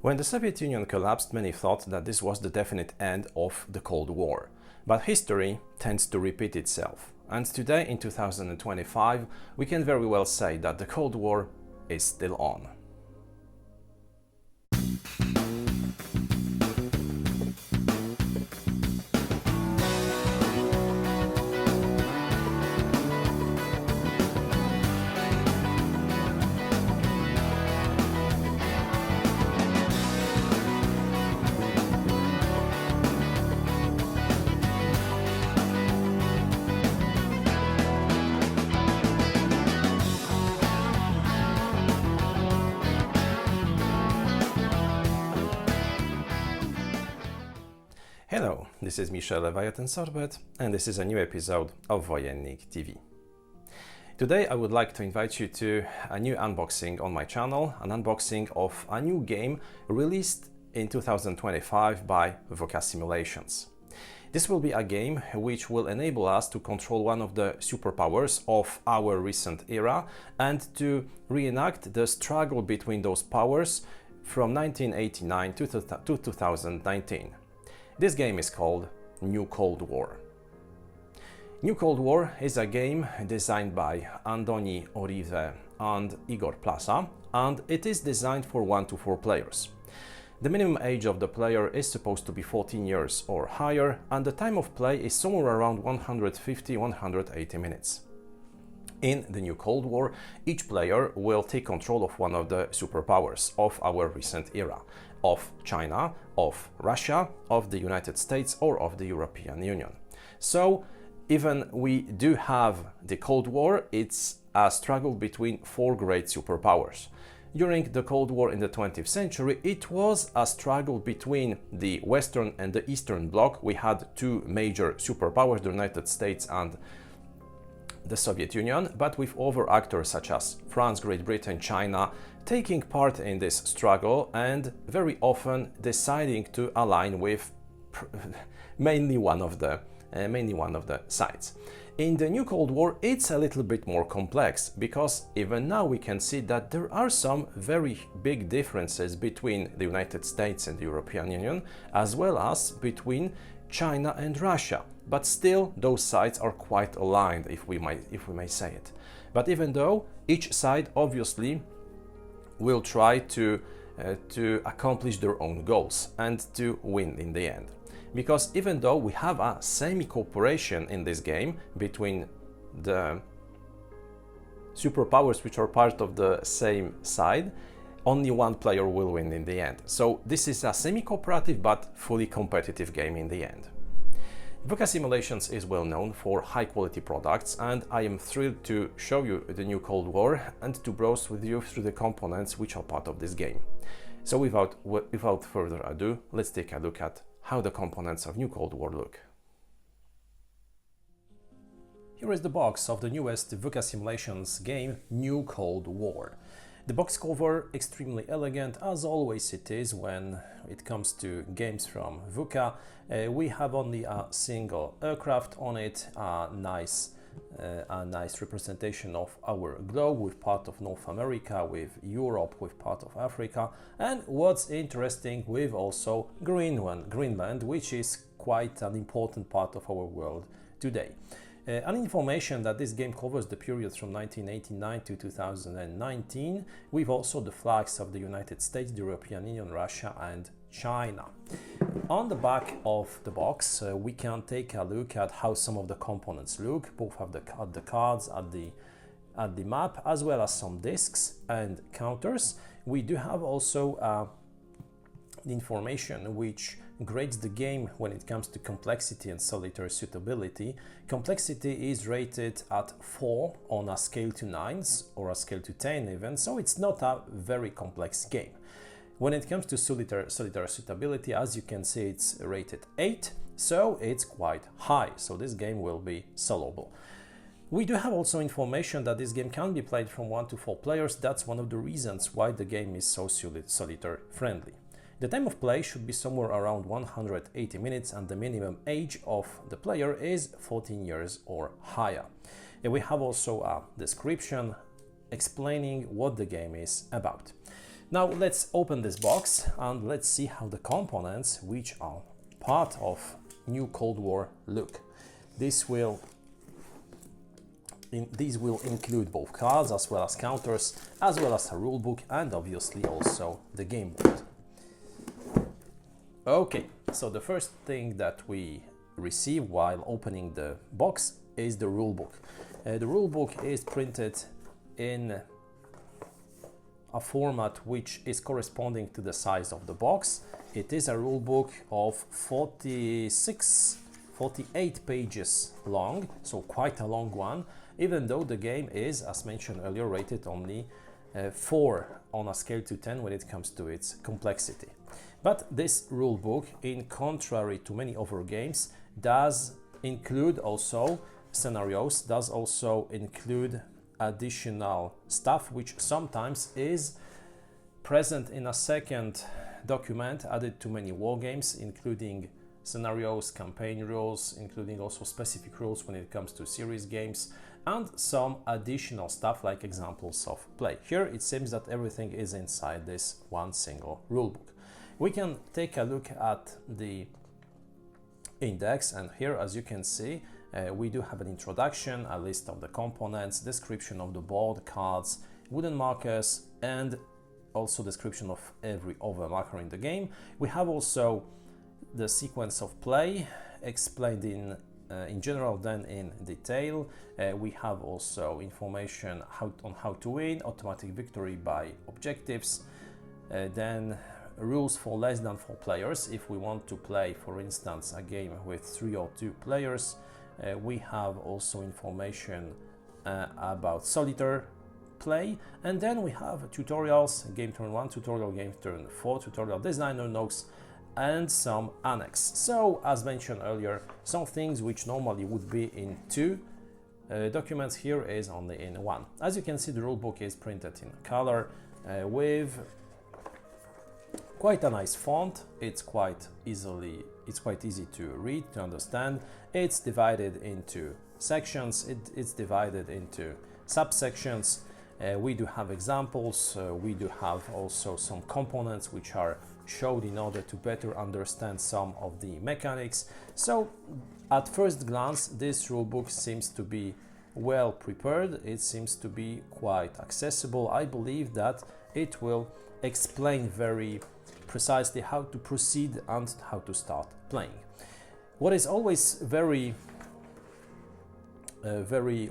When the Soviet Union collapsed, many thought that this was the definite end of the Cold War. But history tends to repeat itself. And today, in 2025, we can very well say that the Cold War is still on. Hello, this is Michel Leviathan Sorbet, and this is a new episode of Wojennik TV. Today I would like to invite you to a new unboxing on my channel, an unboxing of a new game released in 2025 by Vuca Simulations. This will be a game which will enable us to control one of the superpowers of our recent era and to reenact the struggle between those powers from 1989 to 2019. This game is called New Cold War. New Cold War is a game designed by Andoni Orive and Igor Plasa, and it is designed for 1 to 4 players. The minimum age of the player is supposed to be 14 years or higher, and the time of play is somewhere around 150-180 minutes. In the New Cold War, each player will take control of one of the superpowers of our recent era, of China, of Russia, of the United States, or of the European Union. So, even we do have the Cold War, it's a struggle between 4 great superpowers. During the Cold War in the 20th century, it was a struggle between the Western and the Eastern Bloc. We had 2 major superpowers, the United States and the Soviet Union, but with other actors such as France, Great Britain, China taking part in this struggle and very often deciding to align with mainly one of the sides. In the New Cold War, it's a little bit more complex because even now we can see that there are some very big differences between the United States and the European Union, as well as between China and Russia. But still, those sides are quite aligned, if we may say it. But even though each side obviously will try to accomplish their own goals and to win in the end. Because even though we have a semi-cooperation in this game between the superpowers which are part of the same side, only one player will win in the end. So this is a semi-cooperative but fully competitive game in the end. Vuca Simulations is well known for high quality products, and I am thrilled to show you the New Cold War and to browse with you through the components which are part of this game. So without further ado, let's take a look at how the components of New Cold War look. Here is the box of the newest Vuca Simulations game, New Cold War. The box cover extremely elegant, as always it is when it comes to games from Vuca. We have only a single aircraft on it, a nice representation of our globe with part of North America, with Europe, with part of Africa, and what's interesting, with also Greenland, which is quite an important part of our world today. An information that this game covers the period from 1989 to 2019, with also the flags of the United States, the European Union, Russia and China. On the back of the box, we can take a look at how some of the components look, both at the cards, at the map, as well as some discs and counters. We do have also the information which grades the game when it comes to complexity and solitaire suitability. Complexity is rated at 4 on a scale to 9s or a scale to 10 even, so it's not a very complex game. When it comes to solitaire suitability, as you can see, it's rated 8, so it's quite high, so this game will be soloable. We do have also information that this game can be played from 1 to 4 players. That's one of the reasons why the game is so solitaire friendly. The time of play should be somewhere around 180 minutes, and the minimum age of the player is 14 years or higher. And we have also a description explaining what the game is about. Now let's open this box and let's see how the components which are part of New Cold War look. These will include both cards as well as counters, as well as a rulebook and obviously also the game board. Okay, so the first thing that we receive while opening the box is the rulebook. The rulebook is printed in a format which is corresponding to the size of the box. It is a rulebook of 48 pages long, so quite a long one, even though the game is, as mentioned earlier, rated only 4 on a scale to 10 when it comes to its complexity. But this rulebook, in contrary to many other games, does include also scenarios, does also include additional stuff which sometimes is present in a second document added to many war games, including scenarios, campaign rules, including also specific rules when it comes to series games, and some additional stuff like examples of play. Here it seems that everything is inside this one single rulebook. We can take a look at the index, and here, as you can see, we do have an introduction, a list of the components, description of the board, cards, wooden markers, and also description of every other marker in the game. We have also the sequence of play explained in general, then in detail. We have also information on how to win, automatic victory by objectives, then rules for less than 4 players. If we want to play, for instance, a game with 3 or 2 players, we have also information about solitaire play, and then we have tutorials, game turn 1 tutorial, game turn 4 tutorial, designer notes, and some annex. So, as mentioned earlier, some things which normally would be in 2 documents here is only in 1. As you can see, the rulebook is printed in color with quite a nice font. It's quite easy to read, to understand. It's divided into sections, it's divided into subsections. We do have examples, we do have also some components which are showed in order to better understand some of the mechanics. So at first glance, this rulebook seems to be well prepared, it seems to be quite accessible. I believe that it will explain very precisely how to proceed and how to start playing. What is always very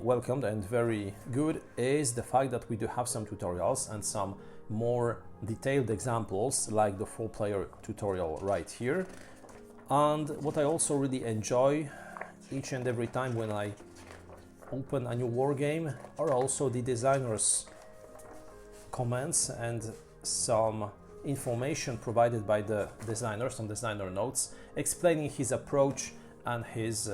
welcomed and very good is the fact that we do have some tutorials and some more detailed examples, like the 4-player tutorial right here. And what I also really enjoy each and every time when I open a new war game are also the designer's comments and some information provided by the designer, some designer notes explaining his approach and his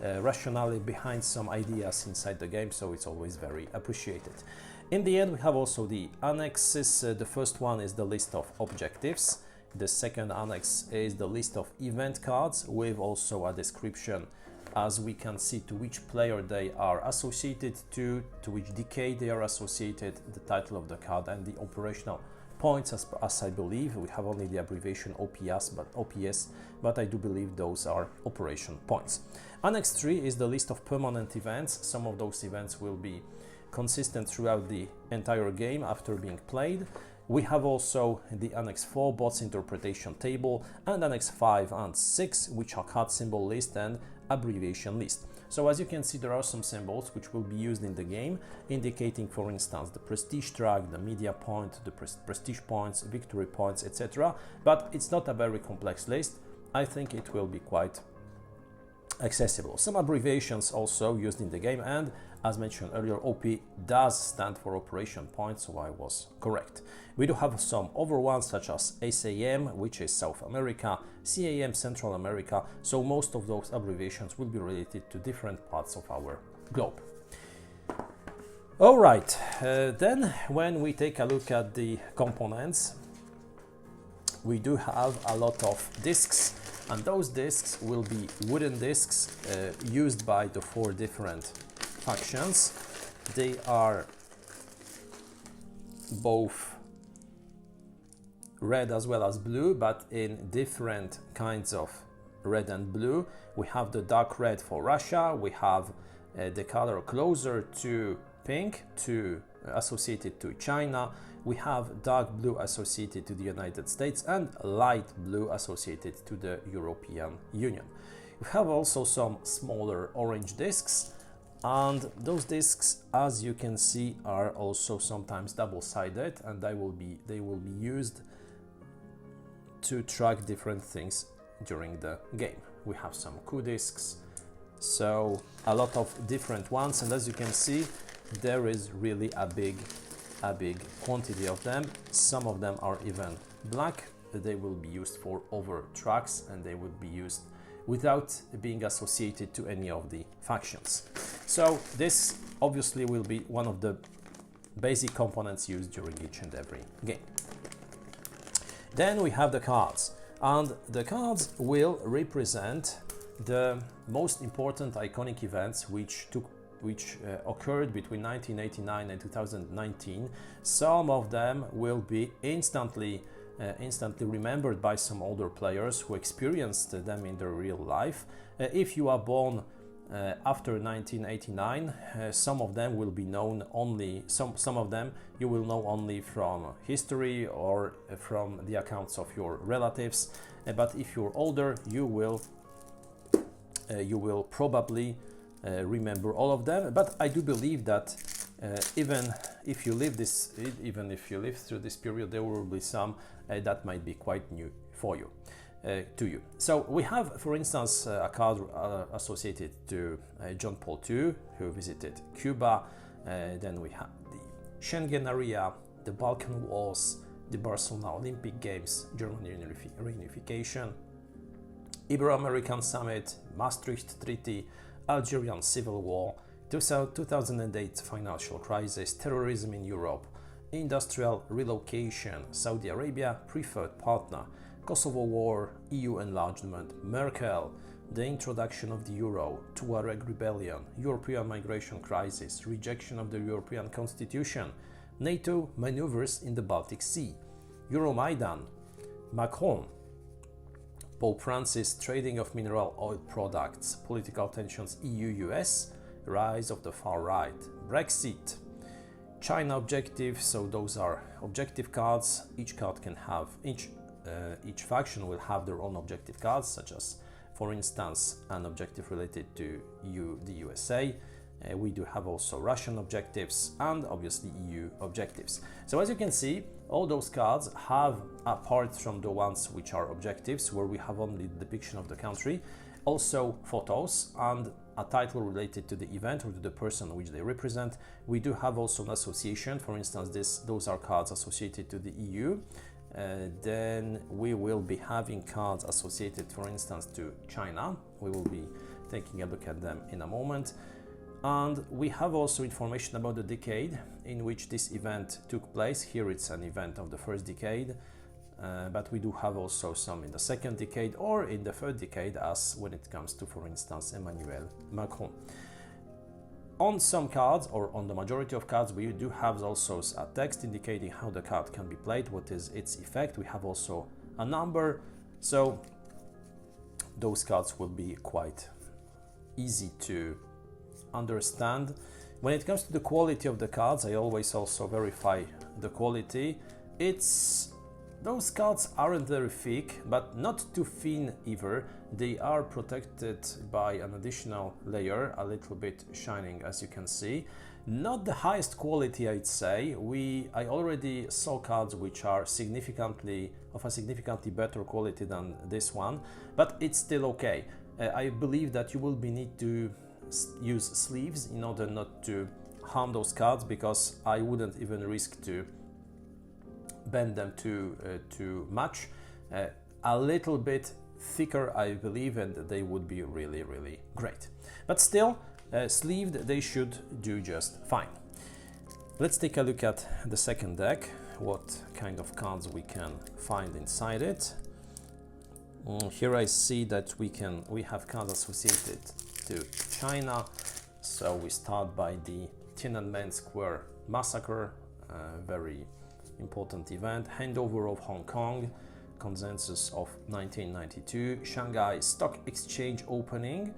rationale behind some ideas inside the game, so it's always very appreciated. In the end, we have also the annexes. The first one is the list of objectives. The second annex is the list of event cards with also a description, as we can see, to which player they are associated to which decade they are associated, the title of the card, and the operational points. As I believe, we have only the abbreviation OPS, but I do believe those are operation points. Annex 3 is the list of permanent events. Some of those events will be consistent throughout the entire game after being played. We have also the Annex 4 bots interpretation table, and Annex 5 and 6, which are card symbol list and abbreviation list. So as you can see, there are some symbols which will be used in the game, indicating, for instance, the prestige track, the media point, the prestige points, victory points, etc. But it's not a very complex list. I think it will be quite accessible. Some abbreviations also used in the game, and as mentioned earlier, OP does stand for operation points, so I was correct. We do have some other ones such as SAM, which is South America, CAM Central America, so most of those abbreviations will be related to different parts of our globe. Alright, then when we take a look at the components, we do have a lot of discs, and those discs will be wooden discs used by the 4 different factions. They are both red as well as blue, but in different kinds of red and blue. We have the dark red for Russia, we have the color closer to pink associated to China, we have dark blue associated to the United States, and light blue associated to the European Union. We have also some smaller orange discs, and those discs, as you can see, are also sometimes double-sided, and they will be used to track different things during the game. We have some coup discs, so a lot of different ones, and as you can see, there is really a big quantity of them. Some of them are even black. They will be used for over tracks, and they will be used without being associated to any of the factions. So this obviously will be one of the basic components used during each and every game. Then we have the cards, and the cards will represent the most important iconic events which occurred between 1989 and 2019. Some of them will be instantly remembered by some older players who experienced them in their real life. If you are born after 1989, some of them will be known only, some of them you will know only from history or from the accounts of your relatives, but if you're older, you will probably remember all of them. But I do believe that even if you live through this period, there will be some that might be quite new for you, to you. So we have, for instance, a card associated to John Paul II, who visited Cuba. Then we have the Schengen area, the Balkan Wars, the Barcelona Olympic Games, German reunification, Ibero-American Summit, Maastricht Treaty, Algerian Civil War, 2008 financial crisis, terrorism in Europe, industrial relocation, Saudi Arabia, preferred partner, Kosovo War, EU enlargement, Merkel, the introduction of the Euro, Tuareg rebellion, European migration crisis, rejection of the European Constitution, NATO maneuvers in the Baltic Sea, Euromaidan, Macron, Pope Francis, trading of mineral oil products, political tensions EU-US, rise of the far right, Brexit, China objective. So those are objective cards. Each card can have, each faction will have their own objective cards, such as, for instance, an objective related to the USA. We do have also Russian objectives and obviously EU objectives. So as you can see, all those cards have, apart from the ones which are objectives, where we have only the depiction of the country, also photos and a title related to the event or to the person which they represent. We do have also an association. For instance, those are cards associated to the EU. Then we will be having cards associated, for instance, to China. We will be taking a look at them in a moment. And we have also information about the decade in which this event took place. Here it's an event of the first decade, but we do have also some in the second decade or in the third decade, as when it comes to, for instance, Emmanuel Macron. On some cards, or on the majority of cards, we do have also a text indicating how the card can be played, what is its effect. We have also a number, so those cards will be quite easy to understand. When it comes to the quality of the cards, I always also verify the quality. Those cards aren't very thick, but not too thin either. They are protected by an additional layer, a little bit shining, as you can see. Not the highest quality, I'd say. I already saw cards which are of a significantly better quality than this one, but it's still okay. I believe that you will need to use sleeves in order not to harm those cards, because I wouldn't even risk to bend them too much. A little bit thicker, I believe, and they would be really, really great. But still, sleeved, they should do just fine. Let's take a look at the second deck, what kind of cards we can find inside it. Here I see that we have cards associated to China. So we start by the Tiananmen Square massacre, very important event, handover of Hong Kong, consensus of 1992, Shanghai Stock Exchange opening,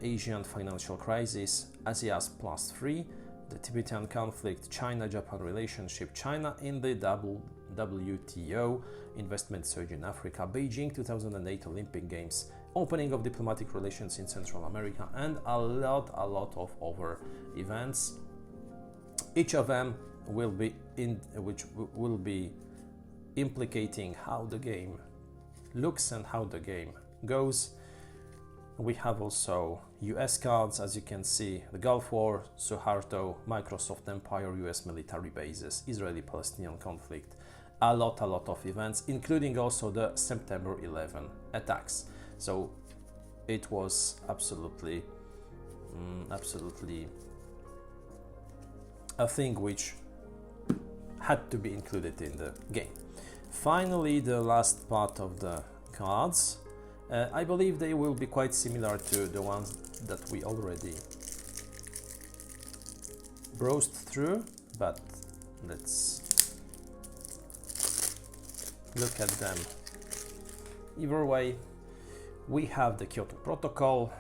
Asian financial crisis, Asia's +3, the Tibetan conflict, China-Japan relationship, China in the WTO, investment surge in Africa, Beijing 2008 Olympic Games, opening of diplomatic relations in Central America, and a lot of other events. Each of them will be implicating how the game looks and how the game goes. We have also US cards, as you can see, the Gulf War, Suharto, Microsoft Empire, US military bases, Israeli-Palestinian conflict, a lot of events, including also the September 11 attacks. So it was absolutely a thing which had to be included in the game. Finally, the last part of the cards. I believe they will be quite similar to the ones that we already browsed through, but let's look at them. Either way, we have the Kyoto Protocol.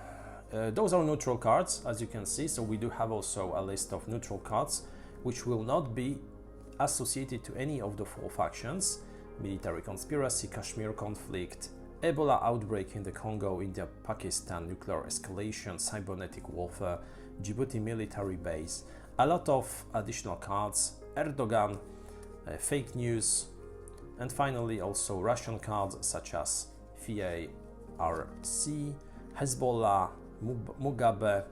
Those are neutral cards, as you can see, so we do have also a list of neutral cards which will not be associated to any of the 4 factions: military conspiracy, Kashmir conflict, Ebola outbreak in the Congo, India, Pakistan, nuclear escalation, cybernetic warfare, Djibouti military base, a lot of additional cards, Erdogan, fake news, and finally also Russian cards such as FARC, Hezbollah, Mugabe,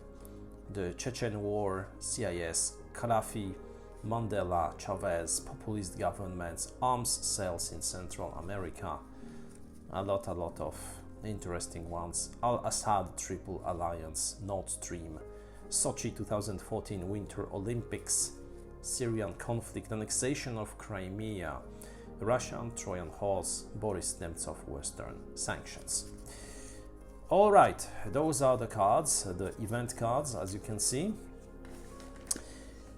the Chechen War, CIS, Gaddafi, Mandela, Chavez, populist governments, arms sales in Central America, a lot of interesting ones, Al-Assad Triple Alliance, Nord Stream, Sochi 2014 Winter Olympics, Syrian conflict, annexation of Crimea, Russian Trojan horse, Boris Nemtsov Western sanctions. All right, those are the cards, the event cards, as you can see.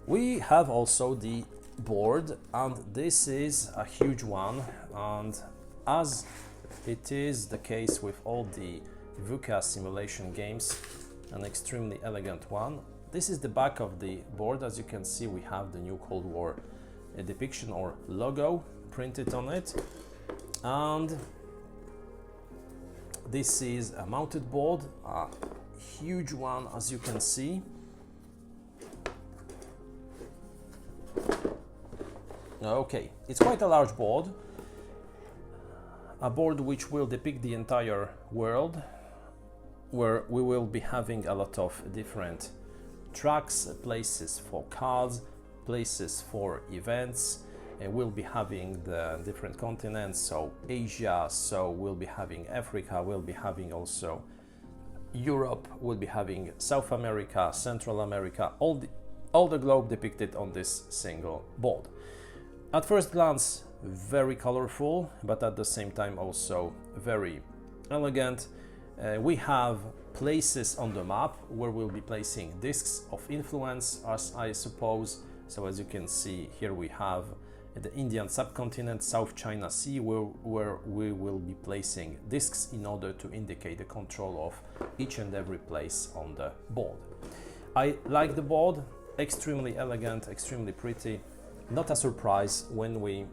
We have also the board, and this is a huge one, and as it is the case with all the Vuca Simulation games, an extremely elegant one. This is the back of the board. As you can see, we have the new Cold War depiction or logo printed on it, and this is a mounted board, a huge one, as you can see. Okay, it's quite a large board, a board which will depict the entire world, where we will be having a lot of different tracks, places for cards, places for events, and we'll be having the different continents, so Asia, so we'll be having Africa, we'll be having also Europe, we'll be having South America, Central America, all the globe depicted on this single board. At first glance, very colorful, but at the same time also very elegant. We have places on the map where we'll be placing discs of influence, as I suppose. So as you can see here, we have the Indian subcontinent, South China Sea, where we will be placing discs in order to indicate the control of each and every place on the board. I like the board, extremely elegant, extremely pretty. Not a surprise when we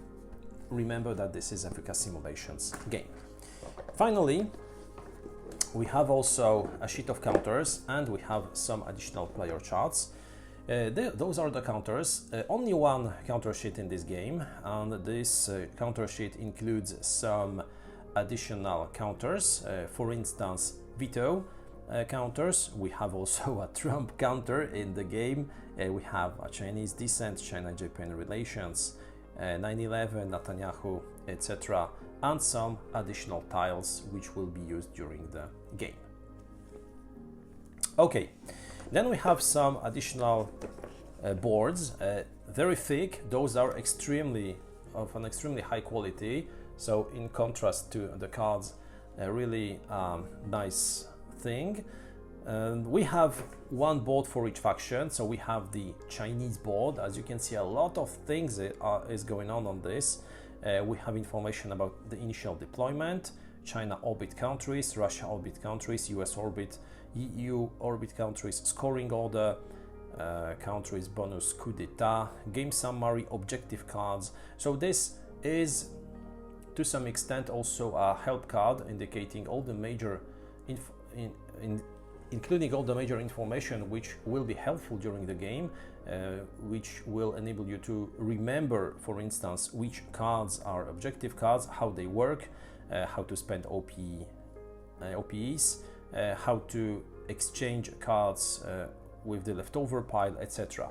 remember that this is a Vuca Simulations game. Finally, we have also a sheet of counters, and we have some additional player charts. Those are the counters. Only one counter sheet in this game, and this counter sheet includes some additional counters. For instance, veto counters. We have also a Trump counter in the game. We have a Chinese dissent, China-Japan relations, 9/11, Netanyahu, etc., and some additional tiles which will be used during the game. Okay, then we have some additional boards, very thick. Those are of an extremely high quality, so in contrast to the cards, a really nice thing. We have one board for each faction, so we have the Chinese board. As you can see, a lot of things is going on this. We have information about the initial deployment, China orbit countries, Russia orbit countries, US orbit, EU orbit countries, scoring order, countries, bonus, coup d'etat, game summary, objective cards. So this is to some extent also a help card indicating all the major including all the major information which will be helpful during the game, which will enable you to remember, for instance, which cards are objective cards, how they work, how to spend OPEs, how to exchange cards with the leftover pile, etc.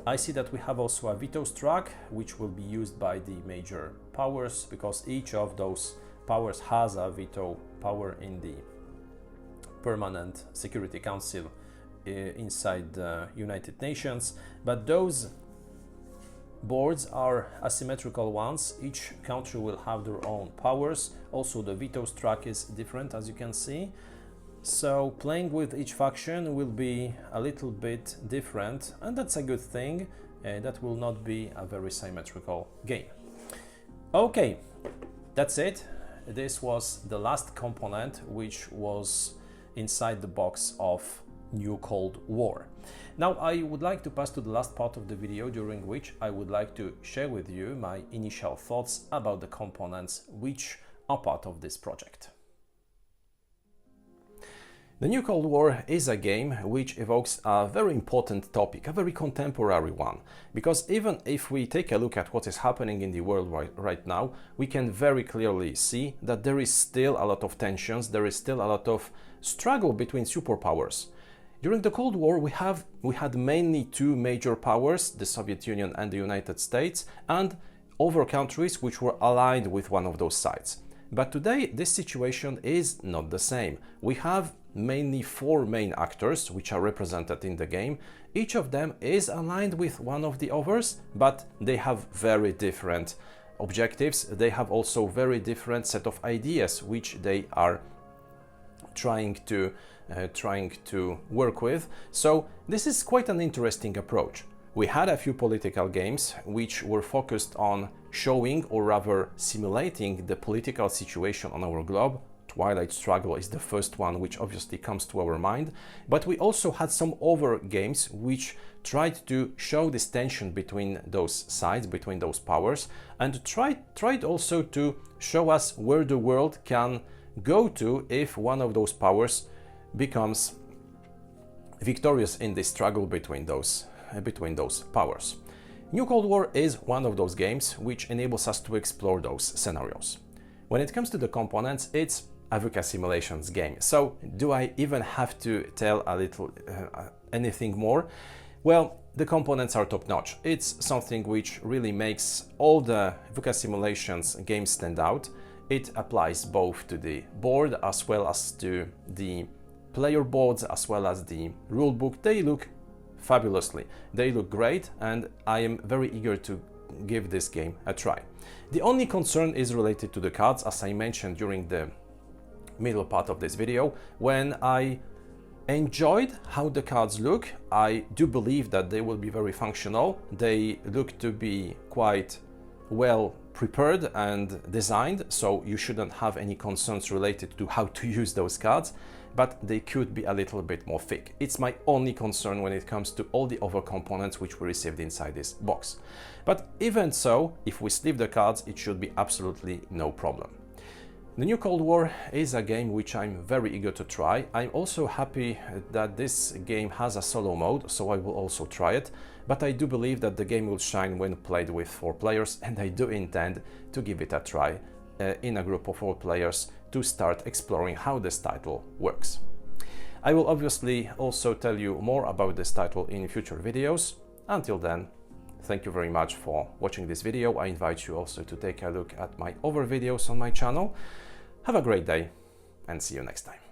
I see that we have also a vetoes track, which will be used by the major powers, because each of those powers has a veto power in the Permanent Security Council inside the United Nations. But those boards are asymmetrical ones. Each country will have their own powers. Also the vetoes track is different, as you can see. So playing with each faction will be a little bit different, and that's a good thing. That will not be a very symmetrical game. Okay, that's it. This was the last component, which was inside the box of New Cold War. Now I would like to pass to the last part of the video, during which I would like to share with you my initial thoughts about the components which are part of this project. The New Cold War is a game which evokes a very important topic, a very contemporary one, because even if we take a look at what is happening in the world right now, we can very clearly see that there is still a lot of tensions, there is still a lot of struggle between superpowers. During the Cold War, we had mainly two major powers, the Soviet Union and the United States, and other countries which were aligned with one of those sides. But today, this situation is not the same. We have mainly four main actors which are represented in the game. Each of them is aligned with one of the others, but they have very different objectives. They have also very different set of ideas which they are trying to work with. So this is quite an interesting approach. We had a few political games which were focused on showing, or rather simulating, the political situation on our globe. Twilight Struggle is the first one which obviously comes to our mind, but we also had some other games which tried to show this tension between those sides, between those powers, and tried also to show us where the world can go to if one of those powers becomes victorious in this struggle between those powers. New Cold War is one of those games which enables us to explore those scenarios. When it comes to the components, it's a Vuca Simulations game. So do I even have to tell a little anything more? Well, the components are top-notch. It's something which really makes all the Vuca Simulations games stand out. It applies both to the board as well as to the player boards as well as the rulebook. They look fabulously. They look great, and I am very eager to give this game a try. The only concern is related to the cards, as I mentioned during the middle part of this video. When I enjoyed how the cards look, I do believe that they will be very functional. They look to be quite well prepared and designed, so you shouldn't have any concerns related to how to use those cards, but they could be a little bit more thick. It's my only concern when it comes to all the other components which we received inside this box. But even so, if we sleeve the cards, it should be absolutely no problem. The New Cold War is a game which I'm very eager to try. I'm also happy that this game has a solo mode, so I will also try it. But I do believe that the game will shine when played with 4 players, and I do intend to give it a try in a group of 4 players to start exploring how this title works. I will obviously also tell you more about this title in future videos. Until then, thank you very much for watching this video. I invite you also to take a look at my other videos on my channel. Have a great day and see you next time.